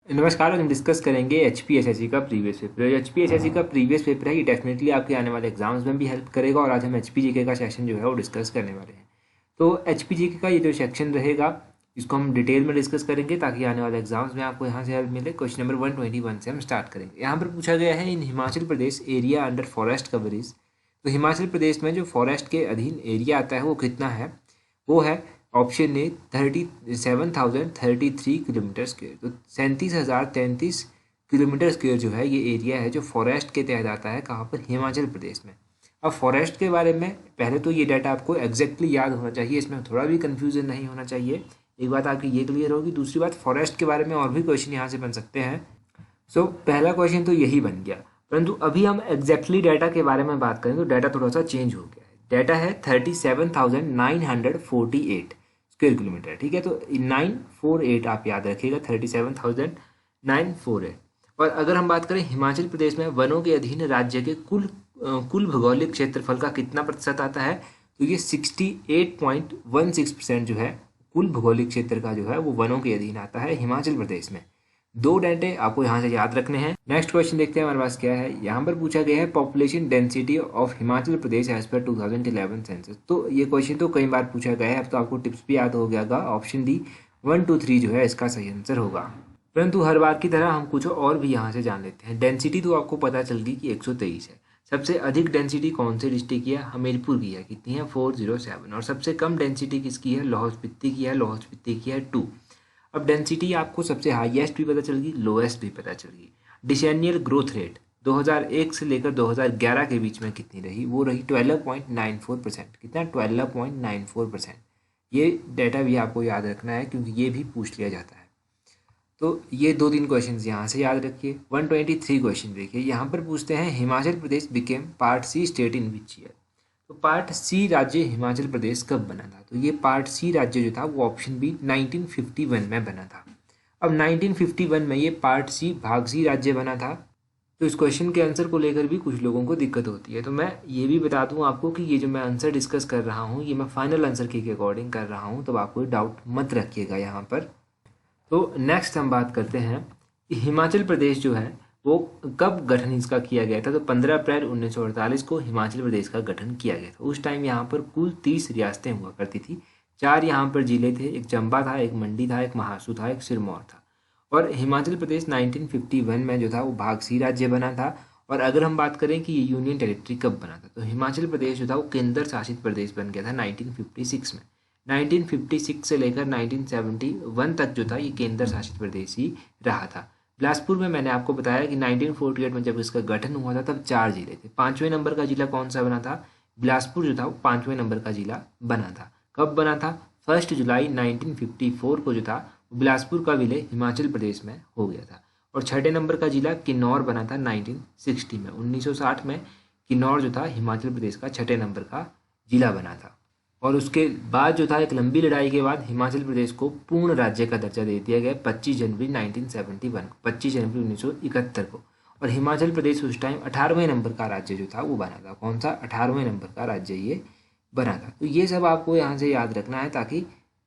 नमस्कार। आज हम डिस्कस करेंगे एचपीएसएससी का प्रीवियस पेपर। एचपीएसएससी का प्रीवियस पेपर है, ये डेफिनेटली आपके आने वाले एग्जाम्स में भी हेल्प करेगा। और आज हम एचपीजीके का सेक्शन जो है वो डिस्कस करने वाले हैं। तो एचपीजीके का ये जो सेक्शन रहेगा इसको हम डिटेल में डिस्कस करेंगे ताकि आने वाले एग्जाम्स में आपको यहाँ से हेल्प मिले। क्वेश्चन नंबर 121 से हम स्टार्ट करेंगे। यहाँ पर पूछा गया है, इन हिमाचल प्रदेश एरिया अंडर फॉरेस्ट कवरेज। तो हिमाचल प्रदेश में जो फॉरेस्ट के अधीन एरिया आता है वो कितना है? वो है ऑप्शन ए 37,033 किलोमीटर स्क्वेयर। तो 37,033 किलोमीटर स्क्वेयर जो है ये एरिया है जो फॉरेस्ट के तहत आता है। कहाँ पर? हिमाचल प्रदेश में। अब फॉरेस्ट के बारे में पहले तो ये डाटा आपको एग्जैक्टली याद होना चाहिए, इसमें थोड़ा भी कन्फ्यूजन नहीं होना चाहिए। एक बात आपकी ये क्लियर होगी। दूसरी बात, फॉरेस्ट के बारे में और भी क्वेश्चन यहाँ से बन सकते हैं। सो पहला क्वेश्चन तो यही बन गया, परंतु अभी हम एग्जैक्टली डाटा के बारे में बात करें तो डाटा थोड़ा सा चेंज हो गया है। डाटा है 37,948 स्क्वायर किलोमीटर। ठीक है, तो 948 आप याद रखिएगा, 37,948। और अगर हम बात करें हिमाचल प्रदेश में वनों के अधीन राज्य के कुल भौगोलिक क्षेत्रफल का कितना प्रतिशत आता है, तो ये 68.16% जो है कुल भौगोलिक क्षेत्र का जो है वो वनों के अधीन आता है हिमाचल प्रदेश में। दो डाटे आपको यहाँ से याद रखने हैं। नेक्स्ट क्वेश्चन देखते हैं हमारे पास क्या है। यहाँ पर पूछा गया है population density of Himachal Pradesh as per 2011 census. तो ये क्वेश्चन तो कई बार पूछा गया है, अब तो आपको टिप्स भी याद हो गया। ऑप्शन डी 1 2 3 जो है इसका सही आंसर होगा। परंतु हर बार की तरह हम कुछ और भी यहाँ से जान लेते हैं। डेंसिटी तो आपको पता चल गई कि 123 है। सबसे अधिक डेंसिटी कौन से डिस्ट्रिक्ट की है? हमीरपुर की है। कितनी है? 407। और सबसे कम डेंसिटी किसकी है? लाहौल स्पीति की है। लाहौल स्पीति की है 2। अब डेंसिटी आपको सबसे हाईएस्ट भी पता चल गई, लोएस्ट भी पता चल गई। डिसेनियल ग्रोथ रेट 2001 से लेकर 2011 के बीच में कितनी रही? वो रही 12.94%। कितना? 12.94%। ये डाटा भी आपको याद रखना है क्योंकि ये भी पूछ लिया जाता है। तो ये 2-3 क्वेश्चन यहाँ से याद रखिए। 123 क्वेश्चन देखिए, यहाँ पर पूछते हैं Himachal Pradesh became part C state in which year. तो पार्ट सी राज्य हिमाचल प्रदेश कब बना था? तो ये पार्ट सी राज्य जो था वो ऑप्शन बी 1951 में बना था। अब 1951 में ये पार्ट सी भाग सी राज्य बना था। तो इस क्वेश्चन के आंसर को लेकर भी कुछ लोगों को दिक्कत होती है। तो मैं ये भी बता दूं आपको कि ये जो मैं आंसर डिस्कस कर रहा हूँ ये मैं फाइनल आंसर के अकॉर्डिंग कर रहा हूँ, तो आप कोई डाउट मत रखिएगा यहाँ पर। तो नेक्स्ट हम बात करते हैं कि हिमाचल प्रदेश जो है वो कब गठन इसका किया गया था। तो 15 अप्रैल 1948 को हिमाचल प्रदेश का गठन किया गया था। उस टाइम यहाँ पर कुल 30 रियासतें हुआ करती थी। 4 यहाँ पर जिले थे, एक चंबा था, एक मंडी था, एक महासू था, एक सिरमौर था। और हिमाचल प्रदेश 1951 में जो था वो भाग सी राज्य बना था। और अगर हम बात करें कि ये यूनियन टेरिटरी कब बना था, तो हिमाचल प्रदेश जो था वो केंद्र शासित प्रदेश बन गया था 1956 में। 1956 से लेकर 1971 तक जो था ये केंद्र शासित प्रदेश ही रहा था। बिलासपुर में मैंने आपको बताया कि 1948 में जब इसका गठन हुआ था तब 4 जिले थे। 5वें नंबर का जिला कौन सा बना था? बिलासपुर जो था वो 5वें नंबर का जिला बना था। कब बना था? 1 जुलाई 1954 को जो था बिलासपुर का विलय हिमाचल प्रदेश में हो गया था। और 6ठे नंबर का जिला किन्नौर बना था 1960 में। 1960 में किन्नौर जो था हिमाचल प्रदेश का 6ठे नंबर का जिला बना था। और उसके बाद जो था एक लंबी लड़ाई के बाद हिमाचल प्रदेश को पूर्ण राज्य का दर्जा दे दिया गया 25 जनवरी 1971 को, 25 जनवरी 1971 को। और हिमाचल प्रदेश उस टाइम 18वें नंबर का राज्य जो था वो बना था। कौन सा? 18वें नंबर का राज्य ये बना था। तो ये सब आपको यहाँ से याद रखना है ताकि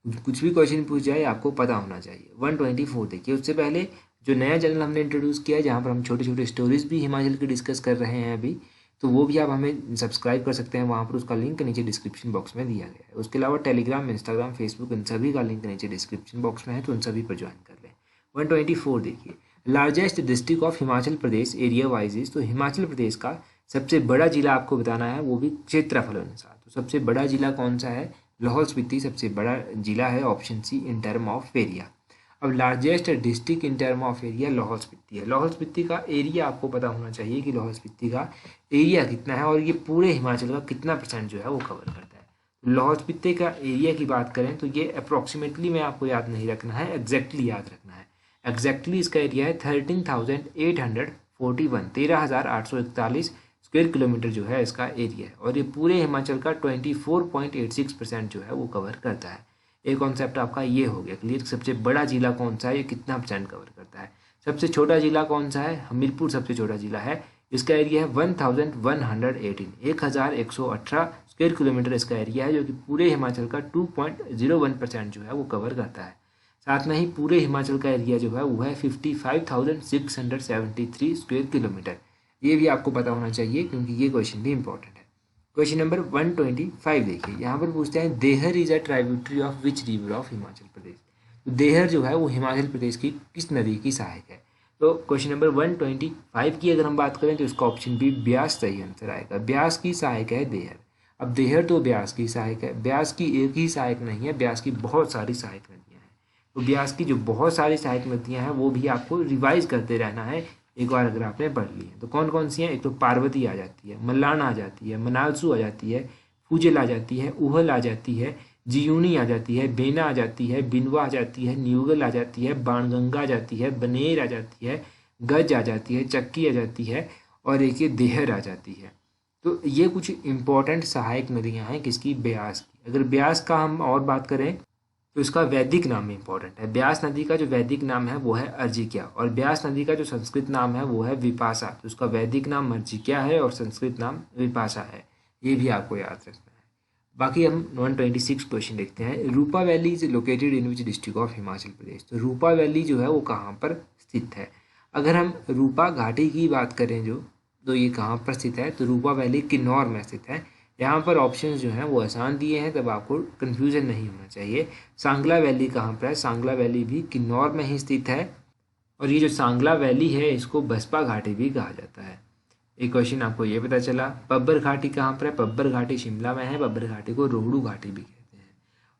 कुछ भी क्वेश्चन पूछ जाए आपको पता होना चाहिए। 124 देखिए, उससे पहले जो नया चैनल हमने इंट्रोड्यूस किया है जहाँ पर हम छोटे छोटे स्टोरीज भी हिमाचल की डिस्कस कर रहे हैं अभी, तो वो भी आप हमें सब्सक्राइब कर सकते हैं। वहाँ पर उसका लिंक नीचे डिस्क्रिप्शन बॉक्स में दिया गया है। उसके अलावा टेलीग्राम, इंस्टाग्राम, फेसबुक, इन सभी का लिंक नीचे डिस्क्रिप्शन बॉक्स में है, तो उन सभी पर ज्वाइन कर लें। 124 देखिए, largest district of Himachal Pradesh area wise. तो हिमाचल प्रदेश का सबसे बड़ा जिला आपको बताना है, वो भी क्षेत्रफल अनुसार। तो सबसे बड़ा जिला कौन सा है? लाहौल स्पीति सबसे बड़ा जिला है, option C, in term of area. अब largest district in term of area Lahaul Spiti है। लाहौल स्पीति का एरिया आपको पता होना चाहिए कि लाहौल स्पीति का एरिया कितना है और ये पूरे हिमाचल का कितना % जो है वो कवर करता है। तो लाहौल स्पीति का एरिया की बात करें तो ये अप्रॉक्सीमेटली में आपको याद नहीं रखना है, एग्जैक्टली याद रखना है। एग्जैक्टली इसका एरिया है 13,841, 13,841 स्क्वायर किलोमीटर जो है इसका एरिया है। और ये पूरे हिमाचल का 24.86% जो है वो कवर करता है। एक कॉन्सेप्ट आपका ये हो गया क्लियर। सबसे बड़ा जिला कौन सा है, ये कितना % कवर करता है। सबसे छोटा जिला कौन सा है? हमीरपुर सबसे छोटा जिला है। इसका एरिया है 1118, 1118 स्क्वायर किलोमीटर इसका एरिया है, जो कि पूरे हिमाचल का 2.01% जो है वो कवर करता है। साथ में ही पूरे हिमाचल का एरिया जो है वो है 55,673 स्क्वायर किलोमीटर। ये भी आपको पता होना चाहिए क्योंकि ये क्वेश्चन भी इंपॉर्टेंट है। क्वेश्चन नंबर 125 देखिए, यहाँ पर पूछते हैं Dehar is a tributary of which river of Himachal Pradesh. तो देहर जो है वो हिमाचल प्रदेश की किस नदी की सहायक है। तो क्वेश्चन नंबर 125 की अगर हम बात करें तो इसका ऑप्शन बी ब्यास सही आंसर आएगा। ब्यास की सहायक है देहर। अब देहर तो ब्यास की सहायक है, ब्यास की एक ही सहायक नहीं है, ब्यास की बहुत सारी सहायक नदियाँ हैं। तो ब्यास की जो बहुत सारी सहायक नदियाँ हैं वो भी आपको रिवाइज करते रहना है एक बार अगर आपने पढ़ ली है। तो कौन कौन सी हैं, एक तो पार्वती आ जाती है, मल्लान आ जाती है, मनालसू आ जाती है, फूजल आ जाती है, उहल आ जाती है, जियूनी आ जाती है, बेना आ जाती है, बिनवा आ जाती है, न्यूगल आ जाती है, बाणगंगा आ जाती है, बनेर आ जाती है, गज आ जाती है, चक्की आ जाती है और एक ये देहर आ जाती है। तो ये कुछ इंपॉर्टेंट सहायक नदियाँ हैं किसकी, ब्यास की। अगर ब्यास का हम और बात करें तो इसका वैदिक नाम इंपॉर्टेंट है। ब्यास नदी का जो वैदिक नाम है वो है अर्जिक्या और ब्यास नदी का जो संस्कृत नाम है वो है विपाशा। तो उसका वैदिक नाम अर्जिक्या है और संस्कृत नाम विपाशा है, ये भी आपको याद रखना है। बाकी हम 126 क्वेश्चन देखते हैं। Rupa valley is located in which district of Himachal Pradesh. तो रूपा वैली जो है वो कहाँ पर स्थित है। अगर हम रूपा घाटी की बात करें जो, तो ये कहाँ पर स्थित है, तो रूपा वैली किन्नौर में स्थित है। यहाँ पर ऑप्शंस जो हैं वो आसान दिए हैं, तब आपको कन्फ्यूज़न नहीं होना चाहिए। सांगला वैली कहाँ पर है, सांगला वैली भी किन्नौर में ही स्थित है और ये जो सांगला वैली है इसको बसपा घाटी भी कहा जाता है। एक क्वेश्चन आपको ये पता चला। पब्बर घाटी कहाँ पर है, पब्बर घाटी शिमला में है, पब्बर घाटी को रोहड़ू घाटी भी कहते हैं।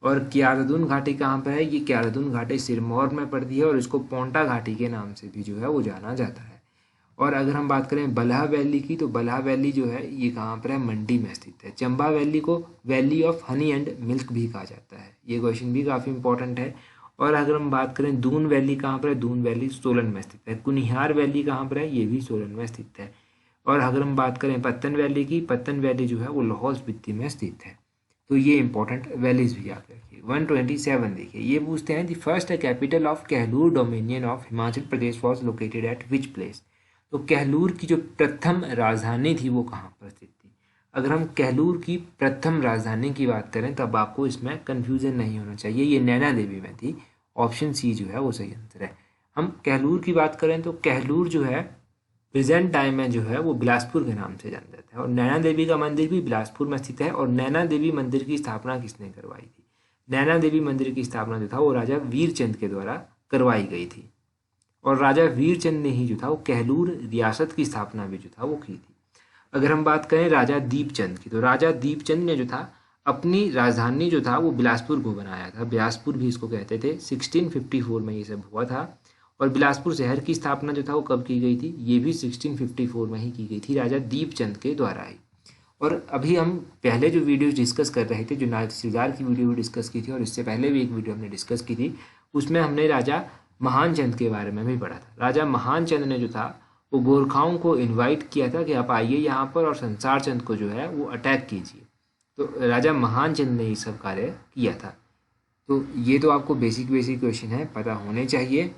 और क्यारदुन घाटी कहाँ पर है, ये क्यारदुन घाटी सिरमौर में पड़ती है और इसको पोंटा घाटी के नाम से भी जो है वो जाना जाता है। और अगर हम बात करें बल्हा वैली की, तो बल्हा वैली जो है ये कहाँ पर है, मंडी में स्थित है। चंबा वैली को valley of honey and milk भी कहा जाता है, ये क्वेश्चन भी काफ़ी इंपॉर्टेंट है। और अगर हम बात करें दून वैली कहाँ पर है, दून वैली सोलन में स्थित है। कुनिहार वैली कहाँ पर है, ये भी सोलन में स्थित है। और अगर हम बात करें पत्तन वैली की, पत्तन वैली जो है वो लाहौल स्पीति में स्थित है। तो ये इंपॉर्टेंट वैलीज भी याद रखिए। 127 देखिए, ये पूछते हैं the first capital of Kahlur dominion of Himachal Pradesh was located at which place. तो कहलूर की जो प्रथम राजधानी थी वो कहाँ पर स्थित थी। अगर हम कहलूर की प्रथम राजधानी की बात करें तब आपको इसमें कन्फ्यूजन नहीं होना चाहिए, ये नैना देवी में थी। ऑप्शन सी जो है वो सही आंसर है। हम कहलूर की बात करें तो कहलूर जो है प्रेजेंट टाइम में जो है वो बिलासपुर के नाम से जाना जाता है और नैना देवी का मंदिर भी बिलासपुर में स्थित है। और नैना देवी मंदिर की स्थापना किसने करवाई थी, नैना देवी मंदिर की स्थापना जो था वो राजा वीरचंद के द्वारा करवाई गई थी और राजा वीरचंद ने ही जो था वो कहलूर रियासत की स्थापना भी जो था वो की थी। अगर हम बात करें राजा दीपचंद की, तो राजा दीपचंद ने जो था अपनी राजधानी जो था वो बिलासपुर को बनाया था, बिलासपुर भी इसको कहते थे। 1654 में ये सब हुआ था और बिलासपुर शहर की स्थापना जो था वो कब की गई थी, ये भी 1654 में ही की गई थी राजा दीपचंद के द्वारा ही। और अभी हम पहले जो वीडियो डिस्कस कर रहे थे, जो नासिरदार की वीडियो भी डिस्कस की थी और इससे पहले भी एक वीडियो हमने डिस्कस की थी, उसमें हमने राजा महान चंद के बारे में भी पढ़ा था। राजा महान चंद ने जो था वो गोरखाओं को इनवाइट किया था कि आप आइए यहाँ पर और संसार चंद को जो है वो अटैक कीजिए। तो राजा महान चंद ने ये सब कार्य किया था। तो ये तो आपको बेसिक क्वेश्चन है, पता होने चाहिए।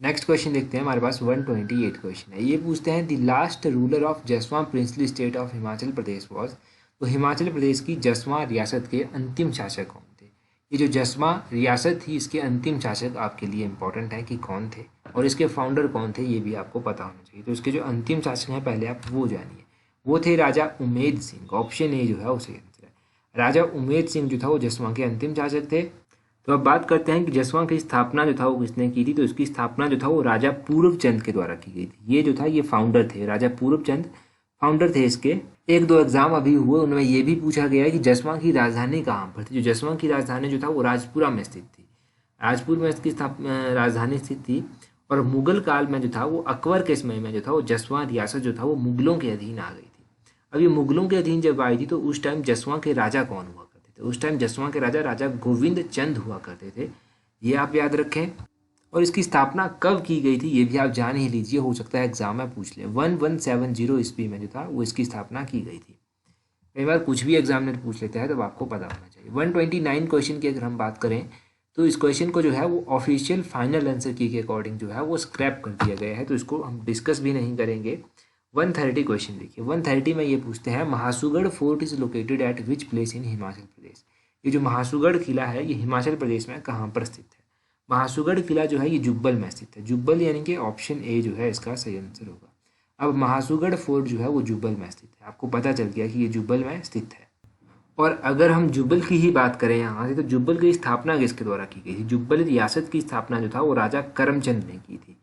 नेक्स्ट क्वेश्चन देखते हैं, हमारे पास 128 क्वेश्चन है। ये पूछते हैं the last ruler of Jaswan princely state of Himachal Pradesh was. तो हिमाचल प्रदेश की जसवां रियासत के अंतिम शासक कौन थे। ये जो जसवां रियासत थी इसके अंतिम शासक आपके लिए इंपॉर्टेंट है कि कौन थे और इसके फाउंडर कौन थे, ये भी आपको पता होना चाहिए। तो इसके जो अंतिम शासक हैं पहले आप वो जानिए, वो थे राजा उमेद सिंह। ऑप्शन ए जो है उसे आंसर है। राजा उमेद सिंह जो था वो जसवां के अंतिम शासक थे। तो अब बात करते हैं कि जसवां की स्थापना जो था वो किसने की थी। तो इसकी स्थापना जो था वो राजा पूर्वचंद के द्वारा की गई थी। ये जो था ये फाउंडर थे, राजा पूर्वचंद फाउंडर थे इसके। एक दो एग्जाम अभी हुए उनमें ये भी पूछा गया है कि जसवां की राजधानी कहाँ पर थी। जो जसवां की राजधानी जो था वो राजपुरा में स्थित थी, राजपुर में इसकी राजधानी स्थित थी। और मुगल काल में जो था वो अकबर के समय में जो था वो जसवां रियासत जो था वो मुगलों के अधीन आ गई थी। अब ये मुगलों के अधीन जब आई थी तो उस टाइम जसवां के राजा कौन हुआ करते थे, उस टाइम जसवां के राजा गोविंद चंद हुआ करते थे, ये आप याद रखें। और इसकी स्थापना कब की गई थी ये भी आप जान ही लीजिए, हो सकता है एग्जाम में पूछ ले। 1170 ईस्वी में जो था वो इसकी स्थापना की गई थी। कई बार कुछ भी एग्जामिनर पूछ लेता है तो आपको पता होना चाहिए। 129 क्वेश्चन की अगर हम बात करें तो इस क्वेश्चन को जो है वो ऑफिशियल फाइनल आंसर की के अकॉर्डिंग जो है वो स्क्रैप कर दिया गया है, तो इसको हम डिस्कस भी नहीं करेंगे। 130 क्वेश्चन देखिए। 130 में ये पूछते हैं Mahasugarh fort is located at which place in Himachal Pradesh. ये जो महासुगढ़ किला है ये हिमाचल प्रदेश में कहाँ पर स्थित है। महासूगढ़ किला जो है ये जुब्बल में स्थित है। जुब्बल यानी कि ऑप्शन ए जो है इसका सही आंसर होगा। अब महासूगढ़ फोर्ट जो है वो जुब्बल में स्थित है। आपको पता चल गया कि ये जुब्बल में स्थित है। और अगर हम जुब्बल की ही बात करें यहाँ से, तो जुब्बल की स्थापना किसके द्वारा की गई थी? जुब्बल रियासत की स्थापना जो था वो राजा करमचंद ने की थी।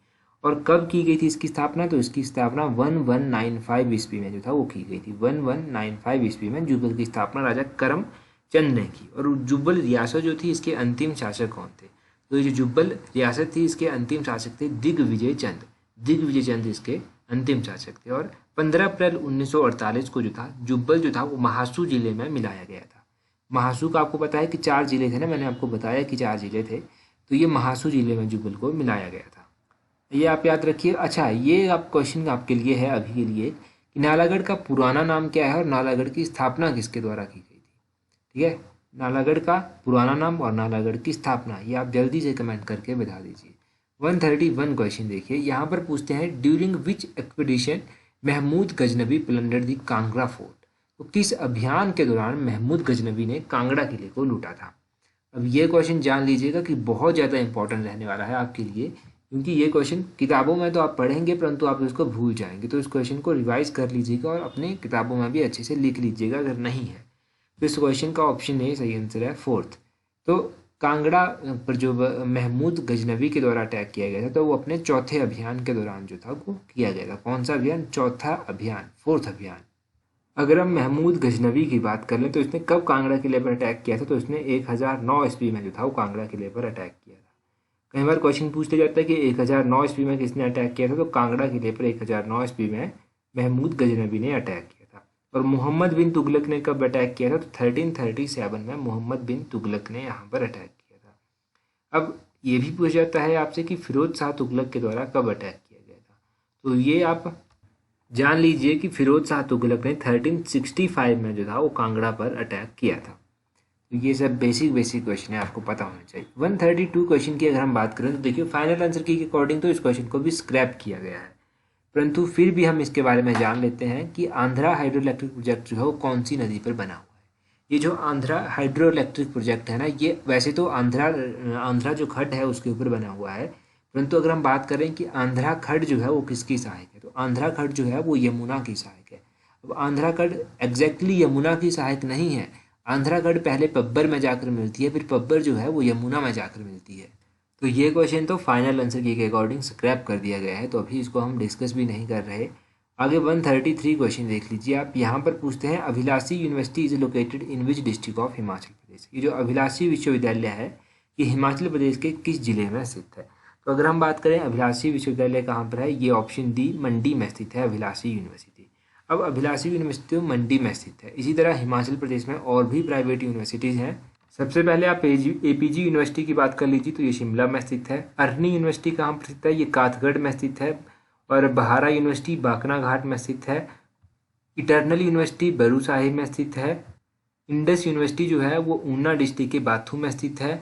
और कब की गई थी इसकी स्थापना? तो इसकी स्थापना 1195 ईस्वी में जो था वो की गई थी। 1195 ईस्वी में जुब्बल की स्थापना राजा करमचंद ने की। और जुब्बल रियासत जो थी इसके अंतिम शासक कौन थे? तो ये जो जुब्बल रियासत थी इसके अंतिम शासक थे दिग्विजय चंद। दिग्विजय चंद इसके अंतिम शासक थे। और 15 अप्रैल 1948 को जो था जुब्बल जो था वो महासू जिले में मिलाया गया था। महासू का आपको पता है कि 4 जिले थे ना, मैंने आपको बताया कि 4 जिले थे, तो ये महासू जिले में जुब्बल को मिलाया गया था। ये आप याद रखिए। अच्छा, ये आप क्वेश्चन आपके लिए है अभी के लिए कि नालागढ़ का पुराना नाम क्या है और नालागढ़ की स्थापना किसके द्वारा की गई थी? ठीक है, नालागढ़ का पुराना नाम और नालागढ़ की स्थापना, ये आप जल्दी से कमेंट करके बता दीजिए। 131 क्वेश्चन देखिए, यहाँ पर पूछते हैं during which expedition Mahmud Ghaznavi plunder the Kangra fort. तो किस अभियान के दौरान महमूद गजनबी ने कांगड़ा किले को लूटा था? अब ये क्वेश्चन जान लीजिएगा कि बहुत ज़्यादा इंपॉर्टेंट रहने वाला है आपके लिए, क्योंकि ये क्वेश्चन किताबों में तो आप पढ़ेंगे परंतु आप इसको भूल जाएंगे। तो इस क्वेश्चन को रिवाइज कर लीजिएगा और अपने किताबों में भी अच्छे से लिख लीजिएगा अगर नहीं है तो। इस क्वेश्चन का ऑप्शन ए सही आंसर है, फोर्थ। तो कांगड़ा पर जो महमूद गजनबी के द्वारा अटैक किया गया था तो वो अपने चौथे अभियान के दौरान जो था वो किया गया था। कौन सा अभियान? चौथा अभियान, फोर्थ अभियान। अगर हम महमूद गजनबी की बात कर लें तो इसने कब कांगड़ा किले पर अटैक किया था? तो इसने 1009 ईस्वी में जो था वो कांगड़ा किले पर अटैक किया था। कई बार क्वेश्चन पूछते जाता है कि 1009 ईस्वी में किसने अटैक किया था? तो कांगड़ा किले पर 1009 ईस्वी में महमूद गजनबी ने अटैक किया था। और मोहम्मद बिन तुगलक ने कब अटैक किया था? तो 1337 में मोहम्मद बिन तुगलक ने यहाँ पर अटैक किया था। अब ये भी पूछा जाता है आपसे कि फिरोज शाह तुगलक के द्वारा कब अटैक किया गया था? तो ये आप जान लीजिए कि फिरोज शाह तुगलक ने 1365 में जो था वो कांगड़ा पर अटैक किया था। तो ये सब बेसिक क्वेश्चन है, आपको पता होना चाहिए। 132 क्वेश्चन की अगर हम बात करें तो देखिए फाइनल आंसर की अकॉर्डिंग तो इस क्वेश्चन को भी स्क्रैप किया गया है, परंतु फिर भी हम इसके बारे में जान लेते हैं कि आंध्रा हाइड्रो इलेक्ट्रिक प्रोजेक्ट जो है वो कौन सी नदी पर बना हुआ है। ये जो आंध्रा हाइड्रो इलेक्ट्रिक प्रोजेक्ट है ना, ये वैसे तो आंध्रा जो खड्ड है उसके ऊपर बना हुआ है, परंतु अगर हम बात करें कि आंध्रा खड्ड जो है वो किसकी सहायक है, तो आंध्रा खड्ड जो है वो यमुना की सहायक है। अब आंध्रा खड्ड एग्जैक्टली यमुना की सहायक नहीं है। आंध्रा खड्ड पहले पब्बर में जाकर मिलती है, फिर पब्बर जो है वो यमुना में जाकर मिलती है। तो ये क्वेश्चन तो फाइनल आंसर की के अकॉर्डिंग स्क्रैप कर दिया गया है, तो अभी इसको हम डिस्कस भी नहीं कर रहे। आगे 133 क्वेश्चन देख लीजिए आप। यहाँ पर पूछते हैं Abhilashi university is located in which district of Himachal Pradesh. ये जो अभिलाषी विश्वविद्यालय है ये हिमाचल प्रदेश के किस जिले में स्थित है? तो अगर हम बात करें अभिलाषी विश्वविद्यालय कहाँ पर है, ये ऑप्शन डी मंडी में स्थित है अभिलाषी यूनिवर्सिटी। अब अभिलाषी यूनिवर्सिटी मंडी में स्थित है। इसी तरह हिमाचल प्रदेश में और भी प्राइवेट यूनिवर्सिटीज़ हैं। सबसे पहले आप एपीजी यूनिवर्सिटी की बात कर लीजिए तो ये शिमला में स्थित है। अरनी यूनिवर्सिटी कहाँ पर स्थित है? ये काथगढ़ में स्थित है। और बहारा यूनिवर्सिटी बाकना घाट में स्थित है। इटर्नल यूनिवर्सिटी बरू साहिब में स्थित है। इंडस यूनिवर्सिटी जो है वो ऊना डिस्ट्रिक्ट के बाथू में स्थित है।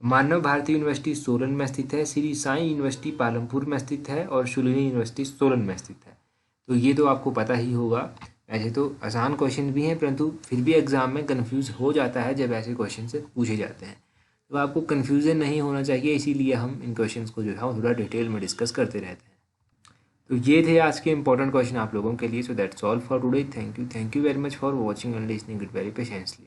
मानव भारती यूनिवर्सिटी सोलन में स्थित है। श्री साई यूनिवर्सिटी पालमपुर में स्थित है। और शुलिनी यूनिवर्सिटी सोलन में स्थित है। तो ये तो आपको पता ही होगा। ऐसे तो आसान क्वेश्चन भी हैं, परंतु फिर भी एग्जाम में कंफ्यूज हो जाता है जब ऐसे क्वेश्चन से पूछे जाते हैं। तो आपको कंफ्यूजन नहीं होना चाहिए, इसीलिए हम इन क्वेश्चंस को जो है थोड़ा डिटेल में डिस्कस करते रहते हैं। तो ये थे आज के इंपॉर्टेंट क्वेश्चन आप लोगों के लिए। So that's all for today. Thank you very much for watching and listening it very patiently.